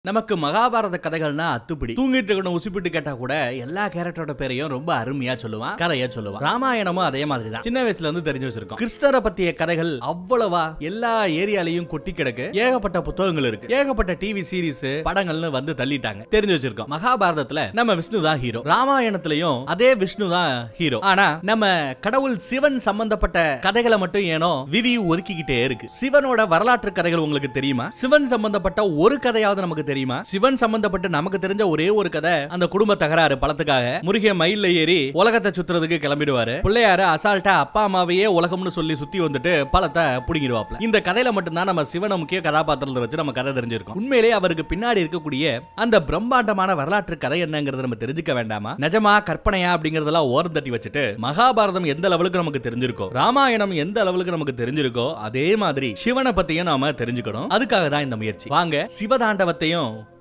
நமக்கு மகாபாரத கதைகள்னா அத்துப்பிடி. தூங்கிட்டு இருக்கணும் உசிப்பிட்டு கேட்டா கூட எல்லா கேரக்டரோட பேரையும் ரொம்ப அருமையா சொல்லுவான், கதையா சொல்லுவான். ராமாயணமும் அதே மாதிரி தான். சின்ன வயசுல இருந்து தெரிஞ்சு வச்சிருக்கோம். கிருஷ்ணரை பத்திய கதைகள் அவ்வளவா எல்லா ஏரியாலையும் கொட்டி கிடக்கு. ஏகப்பட்ட புத்தகங்கள் இருக்கு, ஏகப்பட்ட டிவி சீரிஸ் படங்கள்னு வந்து தள்ளிட்டாங்க, தெரிஞ்சு வச்சிருக்கோம். மகாபாரதத்துல நம்ம விஷ்ணு தான் ஹீரோ, ராமாயணத்திலையும் அதே விஷ்ணு தான் ஹீரோ. ஆனா நம்ம கடவுள் சிவன் சம்பந்தப்பட்ட கதைகளை மட்டும் ஏனோ விதி ஒதுக்கிக்கிட்டே இருக்கு. சிவனோட வரலாற்று கதைகள் உங்களுக்கு தெரியுமா? சிவன் சம்பந்தப்பட்ட ஒரு கதையாவது நமக்கு தெரியுமா? சிவன் சம்பந்தப்பட்ட நமக்கு தெரிஞ்ச ஒரே ஒரு கதை, அந்த குடும்ப தகராறு பழத்துக்காக முருகன் மயில்ல ஏறி உலகத்தை சுத்துறதுக்கு கிளம்பிடுவாரு. பிள்ளையாரு அசால்ட்டா அப்பா அம்மாவையே உலகம்னு சொல்லி சுத்தி வந்துட்டு பழத்தை புடிங்கிடுவாப்ல. இந்த கதையில மட்டும்தான் நம்ம சிவனை முக்கிய கதாபாத்திரத்தை வச்சு நம்ம கதை தெரிஞ்சிருக்கோம். உண்மையிலே அவருக்கு பின்னாடி இருக்கக்கூடிய அந்த பிரம்மாண்டமான வரலாற்று கதை என்னங்கிறத நம்ம தெரிஞ்சுக்க வேண்டாமா? நிஜமா கற்பனையா அப்படிங்கறதெல்லாம் ஓரம் தட்டி வச்சுட்டு மகாபாரதம் எந்த லெவலுக்கு நமக்கு தெரிஞ்சிருக்கோ, ராமாயணம் எந்த லெவலுக்கு நமக்கு தெரிஞ்சிருக்கோ, அதே மாதிரி சிவனை பத்தியும் நாம தெரிஞ்சுக்கணும். அதுக்காக தான் இந்த முயற்சி. வாங்க சிவதாண்டவத்தையும்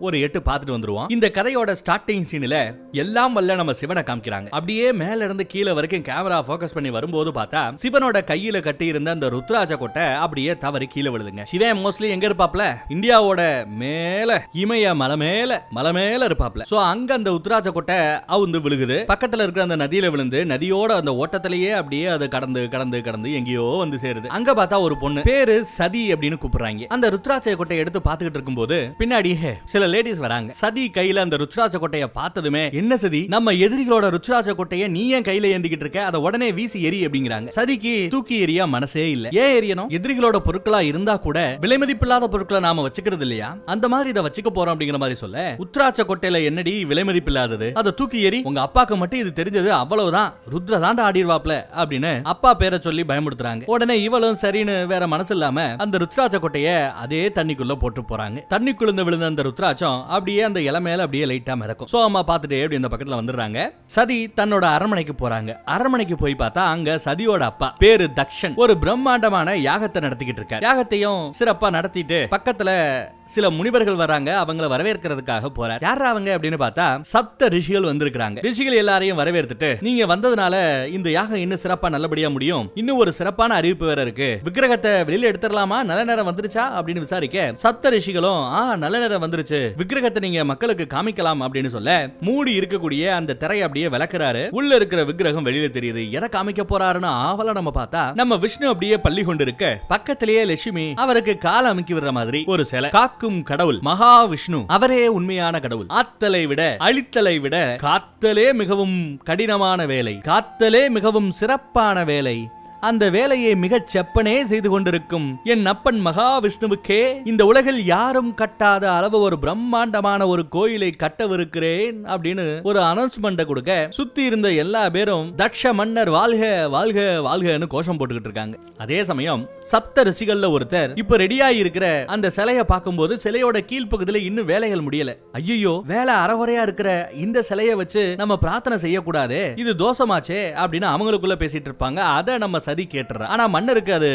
ஒரு எட்டு பார்த்துட்டு வந்துருவோம். இந்த கதையோட ஸ்டார்டிங் சீன்ல எல்லாம் வல்ல நம்ம சிவனை காமிக்கிறாங்க. அப்படியே மேல இருந்து கீழே வரைக்கும் கேமரா ஃபோக்கஸ் பண்ணி வரும்போது பார்த்தா சிவனோட கையில கட்டி இருந்த அந்த ருத்ராஜ கொட்டை அப்படியே தவறி கீழே விழுதுங்க. சிவன் மோஸ்ட்லி எங்க இருப்பாப்ல? இந்தியாவோட மேல இமய மலை மேல இருப்பாப்ல. சோ அங்க அந்த ருத்ராஜ கொட்டை அவுந்து விழுகுது. பக்கத்துல இருக்கிற அந்த நதியில விழுந்து நதியோட அந்த ஓட்டத்திலேயே அப்படியே அது கடந்து கடந்து கடந்து எங்கேயோ வந்து சேருது. அங்க பார்த்தா ஒரு பொண்ணு, பேரு சதி அப்படின்னு கூப்பிடுறாங்க. அந்த ருத்ராஜ கொட்டையை எடுத்து பார்த்துக்கிட்டு இருக்கும்போது பின்னாடி சில லேடிஸ் வராங்க. சதி கையில அந்த ருத்ராஜ கொட்டைய பார்த்ததுமே, என்ன சதி, நம்ம எதிரிகளோட ருத்ராஜ கொட்டைய நீ ஏன் கையில ஏந்திக்கிட்டு இருக்க, அதை உடனே வீசி எரி அப்படிங்கிறாங்க. சதிக்கு தூக்கி எறியா மனசே இல்ல. ஏன் எரியணும்? எதிரிகளோட பொருட்களா இருந்தா கூட விலைமதிப்பில்லாத பொருட்களை நாம வச்சுக்கிறது இல்லையா, அந்த மாதிரி இதை வச்சுக்க போறோம் அப்படிங்கிற மாதிரி சொல்ல, உத்ராஜ கொட்டையில என்னடி விலைமதிப்பில்லாதது, அதை தூக்கி எரி, உங்க அப்பாக்கு மட்டும் இது தெரிஞ்சது அவ்வளவுதான், ருத்ர தாண்டா ஆடிடுவாப்ல அப்படின்னு அப்பா பேரை சொல்லி பயமுடுத்துறாங்க. உடனே இவளும் சரின்னு வேற மனசு இல்லாம அந்த ருத்ராஜ கொட்டைய அதே தண்ணிக்குள்ள போட்டு போறாங்க. தண்ணிக்குள்ள விழுந்த அந்த ருத்ராட்சம் அப்படியே அந்த இலை மேல அப்படியே லைட்டா மிதக்கும். சோ அம்மா பார்த்துட்டே அப்படி இந்த பக்கத்துல வந்துடுறாங்க. சதி தன்னோட அரண்மனைக்கு போறாங்க. அரண்மனைக்கு போய் பார்த்தா அங்க சதியோட அப்பா பேரு தக்ஷன் ஒரு பிரம்மாண்டமான யாகத்தை நடத்திக்கிட்டு இருக்காரு. யாகத்தையும் சிறப்பா நடத்திட்டு பக்கத்துல சில முனிவர்கள் வராங்க. அவங்கள வரவேற்கிறதுக்காக போறார். யாரா அவங்க அப்படின்னு பார்த்தா சப்த ரிஷிகள் வந்திருக்காங்க. ரிஷிகள் எல்லாரையும் வரவேற்றுட்டு, நீங்க வந்ததுனால இந்த யாகம் இன்னும் சிறப்பா நல்லபடியா முடியும். இன்னும் ஒரு சிறப்பான அறிவிப்பு வேற இருக்கு. விக்கிரகத்தை வெளியில எடுத்துடலாமா, நல்ல நேரம் வந்துருச்சா அப்படின்னு விசாரிக்க, சப்த ரிஷிகளும் நல்ல நேரம் வந்துருச்சு, விக்கிரகத்தை நீங்க மக்களுக்கு காமிக்கலாம் அப்படின்னு சொல்ல, மூடி இருக்கக்கூடிய அந்த திரையை அப்படியே விளக்குறாரு. உள்ள இருக்கிற விக்கிரகம் வெளியில தெரியுது. எதை காமிக்க போறாருன்னு ஆவலா நம்ம பார்த்தா நம்ம விஷ்ணு அப்படியே பள்ளி கொண்டு இருக்க, பக்கத்திலேயே லட்சுமி அவருக்கு கால அமுக்கி விடுற மாதிரி ஒரு சிலை. காக்கும் கடவுள் மகாவிஷ்ணு, அவரே உண்மையான கடவுள். ஆத்தலை விட அழித்தலை விட காத்தலே மிகவும் கடினமான வேலை, காத்தலே மிகவும் சிறப்பான வேலை, அந்த வேலையை மிகச் செப்பனே செய்து கொண்டிருக்கும் என் அப்பன் மகாவிஷ்ணுவுக்கே இந்த உலகில் யாரும் கட்டாத அளவு ஒரு பிரம்மாண்டமான ஒரு கோயிலை கட்டவிருக்கிறேன் அப்படின்னு ஒரு அனௌன்ஸ்மெண்ட் கொடுக்க, சுத்தி இருந்த எல்லா பேரும் தக்ஷ மன்னர் வாழ்க வாழ்க வாழ்கன்னு கோஷம் போட்டுக்கிட்டு இருக்காங்க. அதே சமயம் சப்த ரிஷிகள்ல ஒருத்தர் இப்ப ரெடியா இருக்கிற அந்த சிலையை பார்க்கும்போது சிலையோட கீழ்ப்பகுதியில இன்னும் வேலைகள் முடியல. ஐயோ, வேலை அறகுறையா இருக்கிற இந்த சிலையை வச்சு நம்ம பிரார்த்தனை செய்யக்கூடாது, இது தோஷமாச்சே அப்படின்னு அவங்களுக்குள்ள பேசிட்டு இருப்பாங்க. அதை நம்ம சதி கேட்டுற. ஆனா மன்னருக்கு அது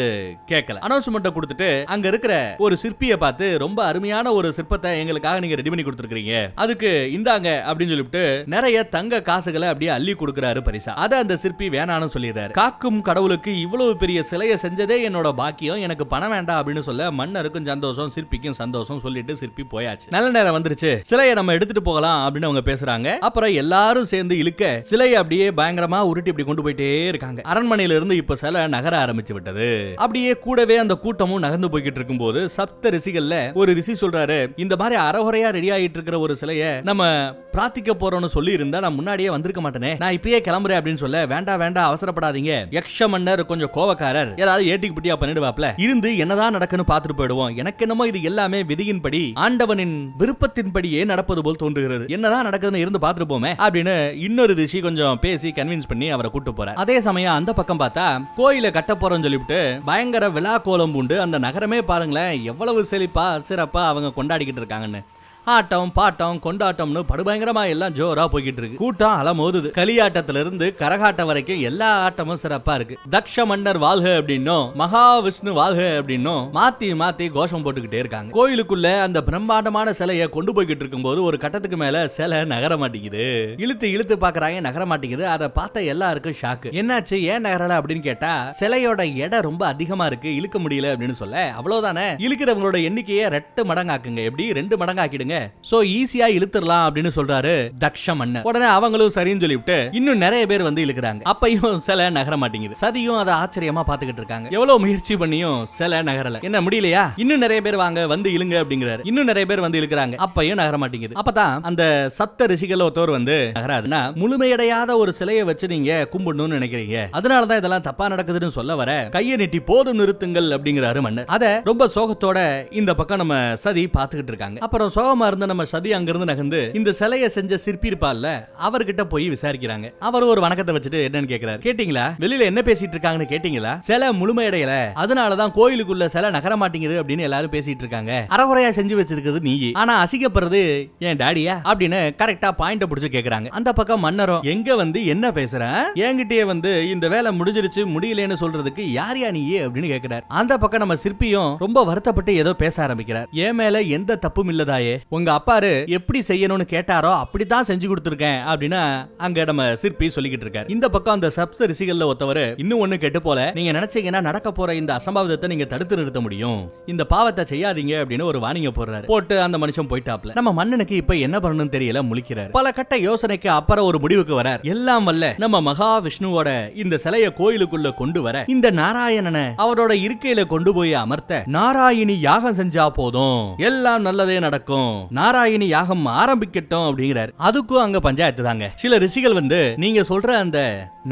கேட்கல. அனௌன்ஸ்மெண்ட் கொடுத்துட்டு அங்க இருக்கிற ஒரு சிற்பியை பார்த்து, ரொம்ப அருமையான ஒரு சிற்பத்தை எங்களுக்காக நீங்க ரெடி பண்ணி கொடுத்துருக்கீங்க, அதுக்கு இந்தாங்க அப்படின்னு சொல்லிட்டு நிறைய தங்க காசுகளை அப்படியே அள்ளி கொடுக்கிறாரு பரிசா. அதை அந்த சிற்பி வேணான்னு சொல்லிடுறாரு. காக்கும் கடவுளுக்கு இவ்வளவு பெரிய சிலையை செஞ்சதே என்னோட பாக்கியம், எனக்கு பணம் வேண்டாம் அப்படின்னு சொல்ல, மன்னருக்கும் சந்தோஷம், சிற்பிக்கும் சந்தோஷம். சொல்லிட்டு சிற்பி போயாச்சு. நல்ல நேரம் வந்துருச்சு, சிலையை நம்ம எடுத்துட்டு போகலாம் அப்படின்னு அவங்க பேசுறாங்க. அப்புறம் எல்லாரும் சேர்ந்து இழுக்க சிலையை அப்படியே பயங்கரமா உருட்டி இப்படி கொண்டு போயிட்டே இருக்காங்க. அரண்மனையில இருந்து இப்ப சிலை நகர ஆரம்பிச்சு விட்டது. அப்படியே கூடவே அந்த கூட்டமும் நகர்ந்து போய்கிட்டு இருக்கும்போது சப்த ரிஷிகள்ல ஒரு ரிஷி சொல்றாரு, இந்த மாதிரி அறகுறையா ரெடி ஆயிட்டு இருக்கிற ஒரு சிலையை நம்ம பிரார்த்திக்க போறோம்னு சொல்லி இருந்தா நான் முன்னாடியே வந்திருக்க மாட்டேனே, நான் இப்பயே கிளம்புறேன் அப்படின்னு சொல்ல, வேண்டாம் வேண்டாம் அவசரப்படாதீங்க, யக்ஷ மன்னர் கொஞ்சம் கோவக்காரர், ஏதாவது ஏட்டிக்கு பிட்டியா பண்ணிடுவாப்ல, இருந்து என்னதான் நடக்குன்னு பார்த்துட்டு போயிடுவோம், எனக்கு என்னமோ இது எல்லாமே விதியின்படி ஆண்டவனின் விருப்பத்தின்படியே நடப்பது போல் தோன்றுகிறது, என்னதான் நடக்குதுன்னு இருந்து பார்த்துட்டு போமே அப்படின்னு இன்னொரு ரிஷி கொஞ்சம் பேசி கன்வின்ஸ் பண்ணி அவரை கூட்டு போறார். அதே சமயம் அந்த பக்கம் பார்த்தா கோயில கட்ட போறோம்னு சொல்லிவிட்டு பயங்கர விழா கோலம் பூண்டு அந்த நகரமே பாருங்களேன் எவ்வளவு செழிப்பா சிறப்பா அவங்க கொண்டாடிக்கிட்டு இருக்காங்கன்னு. ஆட்டம் பாட்டம் கொண்டாட்டம்னு படுபயங்கரமா எல்லாம் ஜோரா போய்கிட்டு இருக்கு. கூட்டம் அலமோதுது. களியாட்டத்துல இருந்து கரகாட்டம் வரைக்கும் எல்லா ஆட்டமும் சிறப்பா இருக்கு. தக்ஷ மன்னர் வாழ்க அப்படின்னும் மகாவிஷ்ணு வாழ்க அப்படின்னும் மாத்தி மாத்தி கோஷம் போட்டுக்கிட்டே இருக்காங்க. கோயிலுக்குள்ள அந்த பிரம்மாண்டமான சிலையை கொண்டு போய்கிட்டு இருக்கும் போது ஒரு கட்டத்துக்கு மேல சிலை நகர மாட்டேங்குது. இழுத்து இழுத்து பாக்குறாங்க, நகர மாட்டேங்குது. அதை பார்த்த எல்லாருக்கும் ஷாக்கு. என்னாச்சு, ஏன் நகரல அப்படின்னு கேட்டா, சிலையோட எடை ரொம்ப அதிகமா இருக்கு, இழுக்க முடியல அப்படின்னு சொல்ல, அவ்வளவுதானே, இழுக்கிறவங்களோட எண்ணிக்கையை 2 மடங்காக்குங்க, எப்படி 2 மடங்காக்கிடுங்க சோ ஈஸியா இழுத்துறலாம் அப்படின்னு சொல்றாரு தக்ஷ மன்னர். உடனே அவங்களும் சரின்னு சொல்லிவிட்டு இன்னும் நிறைய பேர் வந்து இழுக்கிறாங்க. அப்பையும் சிலை நகர மாட்டேங்குது. சதியும் அதை ஆச்சரியமா பாத்துக்கிட்டு இருக்காங்க. எவ்வளவு முயற்சி பண்ணியும் சிலை நகரல. என்ன முடியலையா? இன்னும் நிறைய பேர் வாங்க வந்து இழுங்க அப்படிங்கிறாரு. இன்னும் நிறைய பேர் வந்து இழுக்கிறாங்க. அப்பையும் நகர மாட்டேங்குது. அப்பதான் அந்த சப்த ரிஷிகள் ஒருத்தர் வந்து நகராதுன்னா முழுமையடையாத ஒரு சிலையை வச்சு நீங்க கும்பிடணும்னு நினைக்கிறீங்க, அதனாலதான் இதெல்லாம் தப்பா நடக்குதுன்னு சொல்ல வர கையை நீட்டி போதும் நிறுத்துங்கள் அப்படிங்கிறாரு மன்னர். அத ரொம்ப சோகத்தோட இந்த பக்கம் நம்ம சதி பாத்துக்கிட்டு இருக்காங்க. அப்புறம் சோகமா இருந்த நம்ம சதி அங்கிருந்து நகர்ந்து இந்த சிலையை செஞ்ச சிற்பி இருப்பார்ல அவர்கிட்ட போய் விசாரிக்கிறாங்க. அவர் ஒரு வணக்கத்தை வச்சுட்டு என்னன்னு கேக்குறாரு. கேட்டீங்களா வெளியில என்ன பேசிட்டு இருக்காங்கன்னு கேட்டீங்களா? சிலை முழுமையடையல, அதனாலதான் கோயிலுக்குள்ள சிலை நகர மாட்டேங்குது அப்படின்னு எல்லாரும் பேசிட்டு இருக்காங்க. அறகுறையா செஞ்சு வச்சிருக்கிறது நீ, ஆனா அசிக்கப்படுறது என் டாடியா அப்படின்னு கரெக்டா பாயிண்ட புடிச்சு கேக்குறாங்க. அந்த பக்கம் மன்னரும் எங்க வந்து என்ன பேசுற, என்கிட்டயே வந்து இந்த வேலை முடிஞ்சிருச்சு முடியலன்னு சொல்றதுக்கு யார் யா நீ அப்படின்னு கேக்குறாரு. அந்த பக்கம் நம்ம சிற்பியும் ரொம்ப வருத்தப்பட்டு ஏதோ பேச ஆரம்பிக்கிறார். என் மேல எந்த தப்பும் இல்லதாயே, உங்க அப்பாரு எப்படி செய்யணும்னு கேட்டாரோ அப்படித்தான் செஞ்சு கொடுத்துருக்கேன் அப்படின்னு அங்க நம்ம சிற்பி சொல்லிக்கிட்டு இருக்காரு. இந்த பக்கம் அந்த சப்த ரிஷிகள்ல ஒருத்தவர் இன்னும் ஒண்ணு கெட்டு போல, நீங்க நினைச்சீங்கன்னா நடக்க போற இந்த அசம்பாவிதத்தை நீங்க தடுத்து நிறுத்த முடியும், இந்த பாவத்தை செய்யாதீங்க அப்படின்னு ஒரு வார்னிங்க போடுறாரு. போட்டு அந்த மனுஷன் போயிட்டாப்ல. நம்ம மன்னனுக்கு இப்ப என்ன பண்ணணும்னு தெரியல, முழிக்கிறார். பல கட்ட யோசனைக்கு அப்புறம் ஒரு முடிவுக்கு வரார். எல்லாம் வல்ல நம்ம மகா விஷ்ணுவோட இந்த சிலைய கோயிலுக்குள்ள கொண்டு வர இந்த நாராயணனை அவரோட இருக்கையில கொண்டு போய் அமர்த்த நாராயணி யாகம் செஞ்சா போதும், எல்லாம் நல்லதே நடக்கும், நாராயணி யாகம் ஆரம்பிக்கட்டும் அப்படிங்கிறார். அதுக்கும் அங்க பஞ்சாயத்து தாங்க. சில ரிஷிகள் வந்து நீங்க சொல்ற அந்த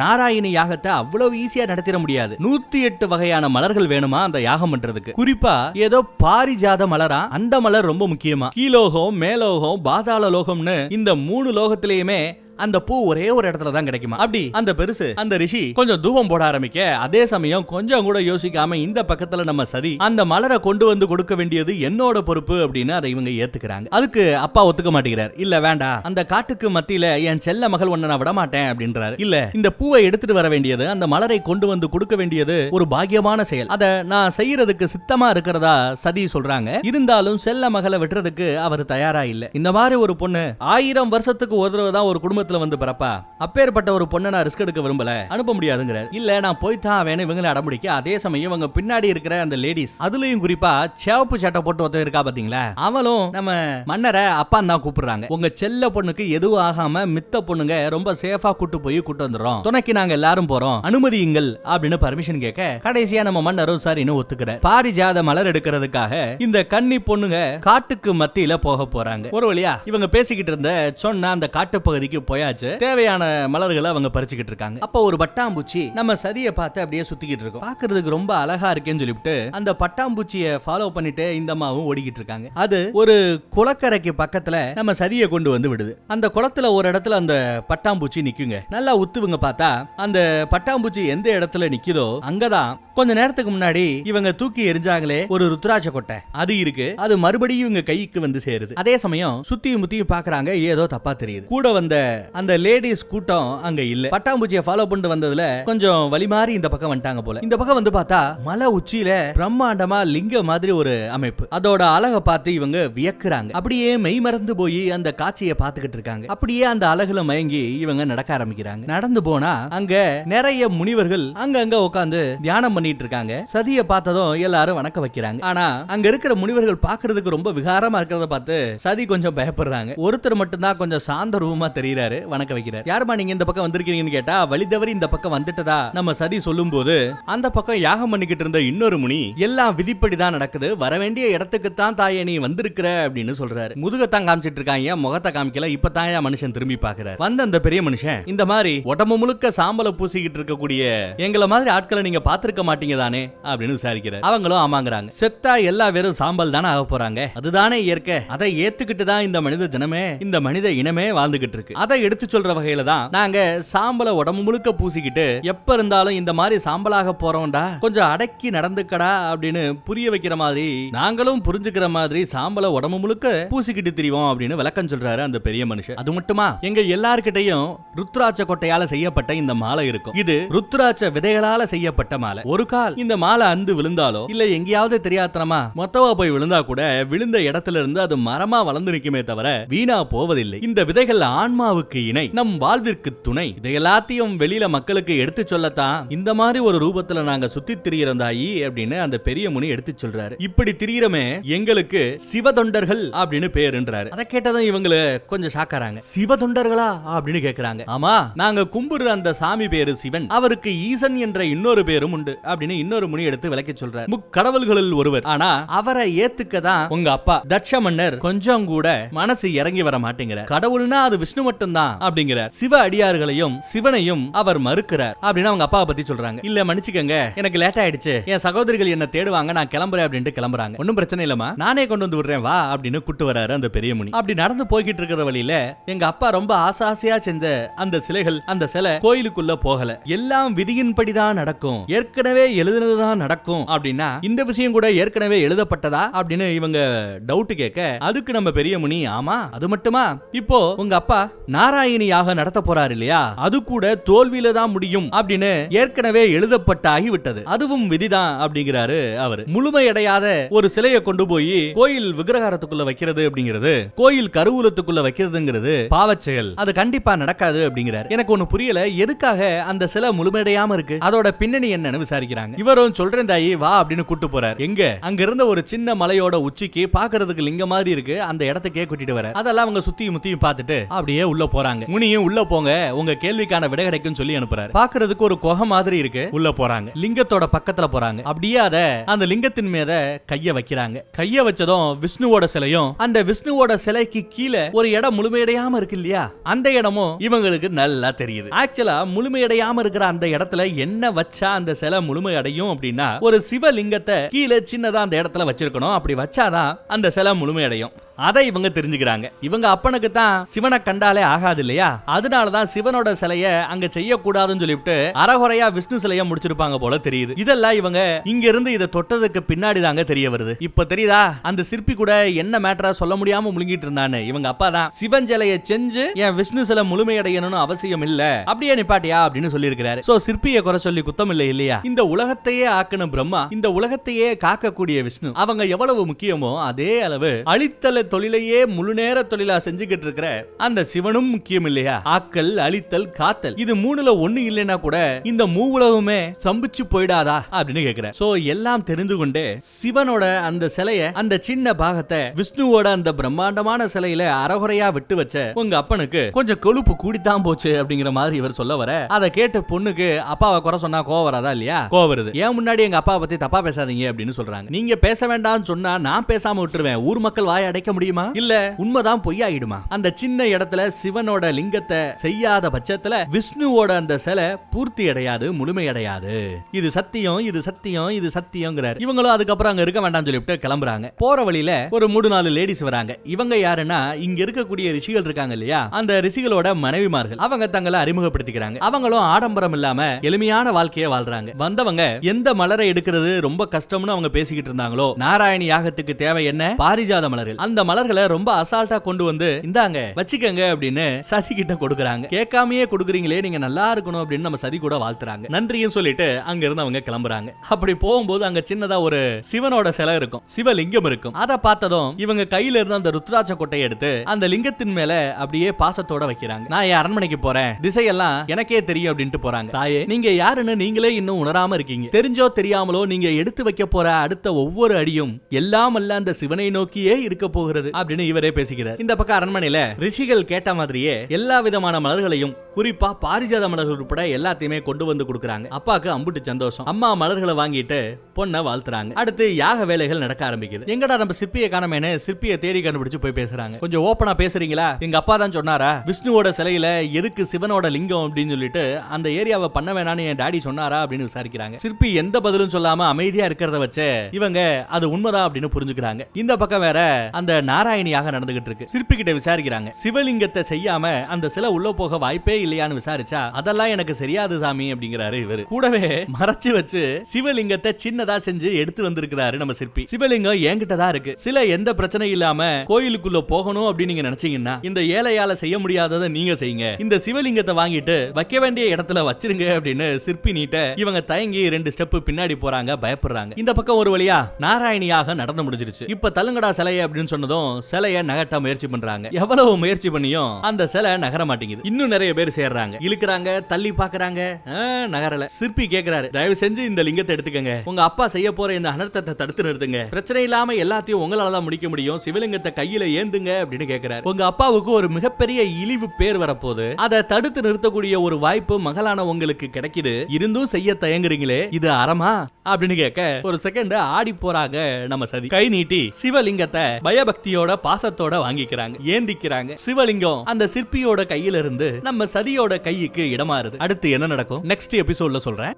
நாராயணி யாகத்தை அவ்வளவு ஈஸியா நடத்திட முடியாது, 108 வகையான மலர்கள் வேணுமா அந்த யாகம் பண்றதுக்கு, குறிப்பா ஏதோ பாரிஜாத மலரா, அந்த மலர் ரொம்ப முக்கியமா, கீழோகம் மேலோகம் பாதாள லோகம்னு இந்த 3 லோகத்திலேயுமே அந்த பூ ஒரே ஒரு இடத்துல தான் கிடைக்குமா. அப்படி அந்த பெருசு அந்த ரிஷி கொஞ்சம் தூபம் போட ஆரம்பிக்க, அதே சமயம் கொஞ்சம் கூட யோசிக்காம இந்த பக்கத்துல நம்ம சதி அந்த மலரை கொண்டு வந்து கொடுக்க வேண்டியது என்னோட பொறுப்பு அப்படின்னு அதை இவங்க ஏத்துக்கிறாங்க. அதுக்கு அப்பா ஒத்துக்க மாட்டேங்கிறார். இல்ல வேண்டாம், அந்த காட்டுக்கு மத்தியில என் செல்ல மகள் ஒன்ன நான் விட மாட்டேன் அப்படின்றாரு. இல்ல இந்த பூவை எடுத்துட்டு வர வேண்டியது, அந்த மலரை கொண்டு வந்து கொடுக்க வேண்டியது ஒரு பாக்கியமான செயல், அத நான் செய்யறதுக்கு சித்தமா இருக்கிறதா சதி சொல்றாங்க. இருந்தாலும் செல்ல மகளை விட்டுறதுக்கு அவர் தயாரா இல்ல. இந்த மாதிரி ஒரு பொண்ணு 1000 வருஷத்துக்கு ஒரு தடவை தான் ஒரு குடும்பத்துல வந்து பிறப்பா, அப்பேற்பட்ட ஒரு பொண்ணை நான் ரிஸ்க் எடுக்க விரும்பல, அனுப்ப முடியாதுங்கிறார். இல்ல நான் போய்தான் வேணும் இவங்களை அடம்பிடிக்க. அதே சமயம் இவங்க பின்னாடி இருக்கிற அந்த லேடிஸ், அதுலயும் குறிப்பா சேவப்பு சட்டை போட்டு ஒருத்தர் இருக்கா பாத்தீங்களா, அவளும் நம்ம மன்னரை அப்பா தான் கூப்பிடுறாங்க. உங்க செல்ல பொண்ணுக்கு எதுவும் ஆகாம மித்த பொண்ணுங்க ரொம்ப சேஃபா கூட்டு போய் கூட்டு வந்துடும், துணைக்கு நாங்க எல்லாரும் போறோம், அனுமதியுங்கள் அப்படின்னு பர்மிஷன் கேட்க கடைசியா நம்ம மன்னரும் சரின்னு ஒத்துக்கிறார். பாரிஜாத மலர் எடுக்கிறதுக்காக இந்த கன்னி பொண்ணுங்க காட்டுக்கு மத்தியில போக போறாங்க. ஒரு வழியா இவங்க பேசிக்கிட்டு இருந்த சொன்ன அந்த காட்டு பகுதிக்கு போயாச்சு. தேவையான மலர்களை அவங்க பறிச்சுக்கிட்டு இருக்காங்க. அப்ப ஒரு பட்டாம்பூச்சி நம்ம சதியை பார்த்து அப்படியே சுத்திக்கிட்டு இருக்கும். பாக்குறதுக்கு ரொம்ப அழகா இருக்கேன்னு சொல்லிட்டு அந்த பட்டாம்பூச்சியை ஃபாலோ பண்ணிட்டு இந்த அம்மாவும் ஓடிக்கிட்டு இருக்காங்க. அது ஒரு குளக்கரைக்கு பக்கத்துல நம்ம சதியை கொண்டு வந்து விடுது. அந்த குளத்துல ஒரு இடத்துல அந்த பட்டாம்பூச்சி நிக்குங்க. நல்லா உத்துவங்க பார்த்தா அந்த பட்டாம்பூச்சி எந்த இடத்துல நிக்குதோ அங்கதான் கொஞ்ச நேரத்துக்கு முன்னாடி இவங்க தூக்கி எரிஞ்சாங்களே ஒரு ருத்ராட்ச கொட்டை, அது இருக்கு. அது மறுபடியும் இவங்க கைக்கு வந்து சேருது. அதே சமயம் சுத்தியும் முத்தியும் பாக்குறாங்க, ஏதோ தப்பா தெரியுது. கூட வந்த அந்த லேடிஸ் கூட்டம் அங்க இல்ல. பட்டாம்பூச்சியை ஃபாலோ பண்ணிட்டு வந்ததுல கொஞ்சம் வழி மாறி இந்த பக்கம் வந்துட்டாங்க போல. இந்த பக்கம் வந்து பார்த்தா மலை உச்சியில பிரம்மாண்டமா லிங்க மாதிரி ஒரு அமைப்பு. அதோட அழகை பார்த்து இவங்க வியக்குறாங்க. அப்படியே மெய் மறந்து போய் அந்த காட்சியை பார்த்துக்கிட்டு இருக்காங்க. அப்படியே அந்த அழகுல மயங்கி இவங்க நடக்க ஆரம்பிக்கிறாங்க. நடந்து போனா அங்க நிறைய முனிவர்கள் அங்க உட்கார்ந்து தியானம் பண்ணிட்டு இருக்காங்க. சதியை பார்த்ததும் எல்லாரும் வணக்க வைக்கிறாங்க. ஆனா அங்க இருக்கிற முனிவர்கள் பாக்குறதுக்கு ரொம்ப விகாரமா இருக்கிறத பார்த்து சதி கொஞ்சம் பயப்படுறாங்க. ஒருத்தர் மட்டும் தான் கொஞ்சம் சாந்த ரூபமா தெரியுறாரு, வணக்க வைக்கிறார். யாருமா நீங்க இந்த பக்கம் வந்திருக்கீங்கன்னு கேட்டா வழி தவறி இந்த பக்கம் வந்துட்டதா நம்ம சதி சொல்லும் போது அந்த பக்கம் யாகம் பண்ணிக்கிட்டு இருந்த இன்னொரு முனி எல்லாம் விதிப்படி தான் நடக்குது, வர வேண்டிய இடத்துக்கு தான் தாயே நீ வந்திருக்கிற அப்படின்னு சொல்றாரு. முதுகத்தான் காமிச்சிட்டு இருக்காங்க, முகத்தை காமிக்கல. இப்பதான் மனுஷன் திரும்பி பாக்குறாரு. வந்த அந்த பெரிய மனுஷன் இந்த மாதிரி உடம்பு முழுக்க சாம்பலை பூசிக்கிட்டு இருக்கக்கூடிய எங்களை மாதிரி ஆட்களை நீங்க பாத்திருக்க மாட்டீங்க தானே அப்படின்னு விசாரிக்கிறார். அவங்களும் ஆமாங்கிறாங்க. செத்தா எல்லா பேரும் சாம்பல் தானே ஆக போறாங்க, அதுதானே இயற்கை, அதை ஏத்துக்கிட்டு தான் இந்த மனித ஜனமே இந்த மனித இனமே வாழ்ந்துகிட்டு இருக்கு. அதை எடுத்து சொல்ற வகையில தான் நாங்க சாம்பலை உடம்பு முழுக்க பூசிக்கிட்டு எப்ப இருந்தாலும் இந்த மாதிரி சாம்பலாக போறோம்டா, கொஞ்சம் அடக்கி நடந்துக்கடா அப்படின்னு புரிய வைக்கிற மாதிரி நாங்களும் புரிஞ்சுக்கிற மாதிரி சாம்பலை உடம்பு முழுக்க பூசிக்கிட்டு திரிவோம் அப்படின்னு விளக்கம் சொல்றாரு அந்த பெரிய மனுஷன். அது மட்டுமா, எங்க எல்லார்கிட்டையும் ருத்ராட்ச கொட்டையால செய்யப்பட்ட இந்த மாலை இருக்கும். இது ருத்ராட்ச விதைகளால செய்யப்பட்ட மாலை. ஒரு கால் இந்த மாலை அந்து விழுந்தாலோ இல்ல எங்கேயாவது தெரியாதனமா மொத்தவா போய் விழுந்தா கூட விழுந்த இடத்துல இருந்து அது மரமா வளர்ந்து நிக்குமே தவிர வீணா போவதில்லை. இந்த விதைகள் ஆன்மாவுக்கு நமக்கு இணை, நம் வாழ்விற்கு துணை. இதை எல்லாத்தையும் வெளியில மக்களுக்கு எடுத்து சொல்லத்தான் இந்த மாதிரி ஒரு ரூபத்துல நாங்க சுத்தி திரியிறோம் தாயி அப்படின்னு அந்த பெரிய முனி எடுத்து சொல்றாரு. இப்படி திரியிறமே எங்களுக்கு சிவதொண்டர்கள் அப்படின்னு பேருன்றாரு. அதை கேட்டதும் இவங்கள கொஞ்சம் ஷாக்காராங்க. சிவதொண்டர்களா அப்படின்னு கேக்குறாங்க. ஆமா, நாங்க கும்பிடுற அந்த சாமி பேரு சிவன், அவருக்கு ஈசன் என்ற இன்னொரு பேரும் உண்டு அப்படின்னு இன்னொரு முனி எடுத்து விளக்க சொல்றாரு. முக்கடவுள்களில் ஒருவர், ஆனா அவரை ஏத்துக்கதான் உங்க அப்பா தட்ச மன்னர் கொஞ்சம் கூட மனசு இறங்கி வர மாட்டேங்கிறார். கடவுள்னா அது விஷ்ணு மட்டும்தான் அப்படிங்கிறார். சிவ அடியார்களையும் சிவனையும் அவர் மறுக்கிறார் அப்படின்னு அவங்க அப்பாவை பத்தி சொல்றாங்க. இல்ல மன்னிச்சுக்கங்க, எனக்கு லேட் ஆயிடுச்சு, என் சகோதரிகள் என்ன தேடுவாங்க, நான் கிளம்புறேன் அப்படின்ட்டு கிளம்புறாங்க. ஒன்னும் பிரச்சனை இல்லமா, நானே கொண்டு வந்து விடுறேன் வா அப்படின்னு கூட்டு வராரு அந்த பெரிய முனி. அப்படி நடந்து போய்கிட்டு இருக்கிற வழியில எங்க அப்பா ரொம்ப ஆசையா செஞ்ச அந்த சிலைகள், அந்த சிலை கோயிலுக்குள்ள போகல. எல்லாம் விதியின்படிதான் நடக்கும், ஏற்கனவே எழுதுனதுதான் நடக்கும் அப்படின்னா இந்த விஷயம் கூட ஏற்கனவே எழுதப்பட்டதா அப்படின்னு இவங்க டவுட் கேட்க, அதுக்கு நம்ம பெரிய முனி, ஆமா அது மட்டுமா, இப்போ உங்க அப்பா நாராயணியாக நடத்த போறாரு இல்லையா, அது கூட தோல்வியில தான் முடியும் அப்படின்னு ஏற்கனவே எழுதப்பட்டாகி விட்டது, அதுவும் விதிதான் அப்படிங்கிறாரு அவரு. முழுமையடையாத ஒரு சிலையை கொண்டு போய் கோயில் விக்கிரகாரத்துக்குள்ள வைக்கிறது அப்படிங்கிறது, கோயில் கருவூலத்துக்குள்ள வைக்கிறதுங்கிறது பாவச் செயல், அது கண்டிப்பா நடக்காது அப்படிங்கிறாரு. எனக்கு ஒண்ணு புரியல, எதுக்காக அந்த சிலை முழுமையடையாம இருக்கு, அதோட பின்னணி என்னன்னு விசாரிக்கிறாங்க. இவரும் சொல்றேன் தாயி வா அப்படின்னு கூட்டு போறாரு. எங்க அங்க இருந்த ஒரு சின்ன மலையோட உச்சிக்கு பாக்குறதுக்கு லிங்க மாதிரி இருக்கு, அந்த இடத்துக்கே கூட்டிட்டு வர. அதெல்லாம் அவங்க சுத்தி முத்தியும் பார்த்துட்டு அப்படியே உள்ள போறாங்க. முனியும் உள்ள போங்க, உங்க கேள்விக்கான விடை கிடைக்கும் சொல்லி அனுப்புறாரு. பாக்குறதுக்கு ஒரு குகை மாதிரி இருக்கு, உள்ள போறாங்க. லிங்கத்தோட பக்கத்துல போறாங்க. அப்படியே அந்த லிங்கத்தின் மீத கைய வைக்கிறாங்க. கைய வச்சதும் விஷ்ணுவோட சிலையும், அந்த விஷ்ணுவோட சிலைக்கு கீழே ஒரு இடம் முழுமையடையாம இருக்கு இல்லையா, அந்த இடமும் இவங்களுக்கு நல்லா தெரியுது. ஆக்சுவலா முழுமையடையாம இருக்கிற அந்த இடத்துல என்ன வச்சா அந்த சிலை முழுமை அடையும் அப்படின்னா, ஒரு சிவலிங்கத்தை கீழே சின்னதா அந்த இடத்துல வச்சிருக்கணும். அப்படி வச்சாதான் அந்த சிலை முழுமை அடையும். அதை இவங்க தெரிஞ்சுக்கிறாங்க. இவங்க அப்பனுக்கு தான் சிவனை கண்டாலே ஆகாது இல்லையா, அதனாலதான் சிவனோட சிலைய அங்க செய்யக்கூடாதுன்னு சொல்லிவிட்டு அறகுறையா விஷ்ணு சிலைய முடிச்சிருப்பாங்க போல தெரியுது. இதெல்லாம் இவங்க இங்க இருந்து இதை தொட்டதுக்கு பின்னாடி தாங்க தெரிய வருது. இப்ப தெரியுதா, அந்த சிற்பி கூட என்ன மேட்டரா சொல்ல முடியாம முழுங்கிட்டு இருந்தான்னு இவங்க அப்பா தான் சிவன் சிலையை செஞ்சு என் விஷ்ணு சிலை முழுமையடையணும்னு அவசியம் இல்ல, அப்படியே நிப்பாட்டியா அப்படின்னு சொல்லி இருக்கிறாரு. சோ சிற்பியை குறை சொல்லி குத்தம் இல்லை இல்லையா. இந்த உலகத்தையே ஆக்கின பிரம்மா, இந்த உலகத்தையே காக்கக்கூடிய விஷ்ணு, அவங்க எவ்வளவு முக்கியமோ அதே அளவு அழித்தல் தொழிலையே முழு நேர தொழிலா செஞ்சுக்கிட்டு இருக்கிற அந்த சிவனும் முக்கியம் இல்லையா. ஆக்கல், அழித்தல், காத்தல், இது மூணுல ஒண்ணு இல்லைன்னா கூட இந்த மூவுலகமே சம்பிச்சு போயிடாதா அப்படின்னு கேக்குற. சோ எல்லாம் தெரிந்து கொண்டே சிவனோட அந்த சிலைய, அந்த சின்ன பாகத்தை விஷ்ணுவோட அந்த பிரம்மாண்டமான சிலையில அறகுறையா விட்டு வச்ச உங்க அப்பனுக்கு கொஞ்சம் கொழுப்பு கூடித்தான் போச்சு அப்படிங்கிற மாதிரி இவர் சொல்ல வர, அதை கேட்ட பொண்ணுக்கு அப்பாவை குறை சொன்னா கோவம் வராதா இல்லையா, கோவம் வருது. ஏன் முன்னாடி எங்க அப்பா பத்தி தப்பா பேசாதீங்க அப்படின்னு சொல்றாங்க. நீங்க பேச வேண்டாம்னு சொன்னா நான் பேசாம விட்டுருவேன், ஊர் மக்கள் வாய் அடைக்க முடியுமா, இல்ல உண்மைதான் பொய்யாயிடுமா. அந்த சின்ன இடத்துல சிவனோட லிங்கத்தை செய்யாத பட்சத்துல விஷ்ணுவோட அந்த சிலை பூர்த்தி அடையாது, முழுமை அடையாது. இது சத்தியம், இது சத்தியம், இது சத்தியம்ங்கறார். இவங்களும் அதுக்கப்புறம் அங்க இருக்க வேண்டாம்னு சொல்லிட்டு கிளம்புறாங்க. போற வழியில ஒரு 3-4 லேடிஸ் வராங்க. இவங்க யாருன்னா இங்க இருக்கக்கூடிய ரிஷிகள் இருக்காங்க இல்லையா, அந்த ரிஷிகளோட மனைவிமார்கள். அவங்க தங்களை அறிமுகப்படுத்திக்கிறாங்க. அவங்களும் ஆடம்பரம் இல்லாம எளிமையான வாழ்க்கையை வாழ்றாங்க. வந்தவங்க எந்த மலரை எடுக்கிறது ரொம்ப கஷ்டம்னு அவங்க பேசிக்கிட்டு இருந்தாங்களோ, நாராயணி யாகத்துக்கு தேவை என்ன, பாரிஜாத மலர்கள். அந்த மலர்களை ரொம்ப அசால்ட்டா கொண்டு வந்து இந்தாங்க வச்சுக்கங்க அப்படின்னு சதி கிட்ட கொடுக்கறாங்க. கேட்காமையே கொடுக்குறீங்களே, நீங்க நல்லா இருக்கணும் அப்படின்னு நம்ம சதி கூட வாழ்த்துறாங்க. நன்றியும் சொல்லிட்டு அங்க இருந்து அவங்க கிளம்புறாங்க. அப்படி போகும்போது அங்க சின்னதா ஒரு சிவனோட சிலை இருக்கும், சிவலிங்கம் இருக்கும். அதை பார்த்ததும் இவங்க கையில இருந்து அந்த ருத்ராட்ச கொட்டையை எடுத்து அந்த லிங்கத்தின் மேல அப்படியே பாசத்தோட வைக்கிறாங்க. நான் என் அரண்மனைக்கு போறேன், திசையெல்லாம் எனக்கே தெரியும் அப்படின்ட்டு போறாங்க. தாயே, நீங்க யாருன்னு நீங்களே இன்னும் உணராம இருக்கீங்க. தெரிஞ்சோ தெரியாமலோ நீங்க எடுத்து வைக்க போற அடுத்த ஒவ்வொரு அடியும் எல்லாம் அல்ல அந்த சிவனை நோக்கியே இருக்க போகிறது அப்படின்னு இவரே பேசிக்கிறார். இந்த பக்கம் அரண்மனையில ரிஷிகள் கேட்ட மாதிரியே எல்லா விதமான மலர்களையும், குறிப்பா பாரிஜாத மலர்கள் உட்பட எல்லாத்தையுமே கொண்டு வந்து கொடுக்கறாங்க. அப்பாக்கு அம்புட்டு சந்தோஷம். அம்மா மலர்களை வாங்கிட்டு பொண்ணை வாழ்த்துறாங்க. அடுத்து யாக வேலைகள் நடக்க ஆரம்பிக்குது. எங்கடா நம்ம சிற்பியை காணமேனு சிற்பியை தேடி கண்டுபிடிச்சு போய் பேசுறாங்க. கொஞ்சம் ஓப்பனா பேசுறீங்களா, எங்க அப்பா தான் சொன்னாரா விஷ்ணுவோட சிலையில எதுக்கு சிவனோட லிங்கம் அப்படின்னு சொல்லிட்டு அந்த ஏரியாவை பண்ண வேணான்னு என் டாடி சொன்னாரா அப்படின்னு விசாரிக்கிறாங்க. சிற்பி எந்த பதிலும் சொல்லாம அமைதியா இருக்கிறத வச்சு இவங்க அது உண்மைதான் அப்படின்னு புரிஞ்சுக்கிறாங்க. இந்த பக்கம் வேற அந்த நாராயணியாக நடந்துகிட்டு இருக்கு. சிற்பி கிட்ட விசாரிக்கிறாங்க. சிவலிங்கத்தை செய்யாம அந்த சிலை உள்ள போக வாய்ப்பே இல்லையான்னு விசாரிச்சா, அதெல்லாம் எனக்கு சரியாது சாமி அப்படிங்கிறாரு இவரு. கூடவே மறைச்சு வச்சு சிவலிங்கத்தை சின்னதா செஞ்சு எடுத்து வந்திருக்கிறாரு நம்ம சிற்பி. சிவலிங்கம் என்கிட்ட தான் இருக்கு, சிலை எந்த பிரச்சனையும் இல்லாம கோயிலுக்குள்ள போகணும் அப்படின்னு நீங்க நினைச்சீங்கன்னா இந்த ஏழையால செய்ய முடியாததை நீங்க செய்யுங்க, இந்த சிவலிங்கத்தை வாங்கிட்டு வைக்க வேண்டிய இடத்துல வச்சிருங்க அப்படின்னு சிற்பி நீட்ட இவங்க தயங்கி 2 ஸ்டெப் பின்னாடி போறாங்க, பயப்படுறாங்க. இந்த பக்கம் ஒரு வழியா நாராயணியாக நடந்து முடிஞ்சிருச்சு. இப்ப தள்ளுங்கடா சிலையை அப்படின்னு சொன்னதும் சொன்னதும் சிலைய நகட்ட முயற்சி பண்றாங்க. எவ்வளவு முயற்சி பண்ணியும் அந்த சிலை நகர மாட்டேங்குது. இன்னும் நிறைய பேர் சேர்றாங்க, இழுக்கிறாங்க, தள்ளி பாக்குறாங்க, நகரல. சிற்பி கேக்குறாரு, தயவு செஞ்சு இந்த லிங்கத்தை எடுத்துக்கங்க, உங்க அப்பா செய்ய போற இந்த அனர்த்தத்தை தடுத்து நிறுத்துங்க, பிரச்சனை இல்லாம எல்லாத்தையும் உங்களால தான் முடிக்க முடியும், சிவலிங்கத்தை கையில ஏந்துங்க அப்படின்னு கேக்குறாரு. உங்க அப்பாவுக்கு ஒரு மிகப்பெரிய இழிவு பேர் வரப்போது, அதை தடுத்து நிறுத்தக்கூடிய ஒரு வாய்ப்பு மகளான உங்களுக்கு கிடைக்குது, இருந்தும் செய்ய தயங்குறீங்களே, இது அறமா அப்படின்னு கேட்க ஒரு செகண்ட் ஆடி போறாங்க நம்ம சதி. கை நீட்டி சிவலிங்கத்தை பயபக்தியோட பாசத்தோட வாங்கிக்கிறாங்க, ஏந்திக்கிறாங்க. சிவலிங்கம் அந்த சிற்பியோட கையில இருந்து நம்ம சதியோட கைக்கு இடமாறுது. அடுத்து என்ன நடக்கும் நெக்ஸ்ட் எபிசோட்ல சொல்றேன்.